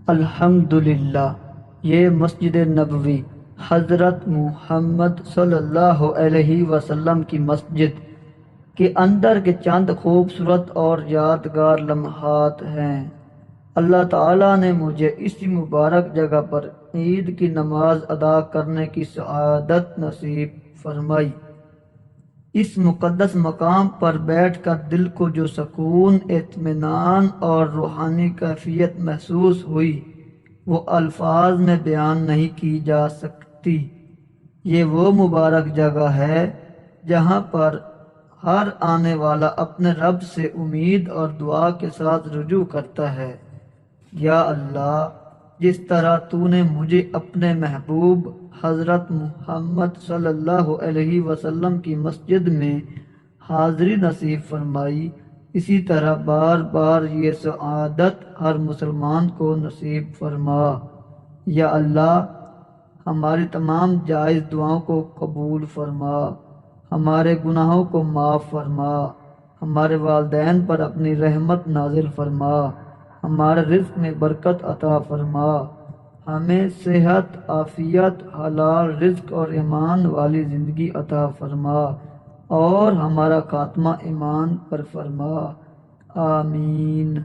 الحمدللہ، یہ مسجد نبوی حضرت محمد صلی اللہ علیہ وسلم کی مسجد کے اندر کے چند خوبصورت اور یادگار لمحات ہیں۔ اللہ تعالیٰ نے مجھے اسی مبارک جگہ پر عید کی نماز ادا کرنے کی سعادت نصیب فرمائی۔ اس مقدس مقام پر بیٹھ کر دل کو جو سکون، اطمینان اور روحانی کیفیت محسوس ہوئی وہ الفاظ میں بیان نہیں کی جا سکتی۔ یہ وہ مبارک جگہ ہے جہاں پر ہر آنے والا اپنے رب سے امید اور دعا کے ساتھ رجوع کرتا ہے۔ یا اللہ، جس طرح تو نے مجھے اپنے محبوب حضرت محمد صلی اللہ علیہ وسلم کی مسجد میں حاضری نصیب فرمائی، اسی طرح بار بار یہ سعادت ہر مسلمان کو نصیب فرما۔ یا اللہ، ہماری تمام جائز دعاؤں کو قبول فرما، ہمارے گناہوں کو معاف فرما، ہمارے والدین پر اپنی رحمت نازل فرما، ہمارے رزق میں برکت عطا فرما، ہمیں صحت، عافیت، حلال رزق اور ایمان والی زندگی عطا فرما، اور ہمارا خاتمہ ایمان پر فرما۔ آمین۔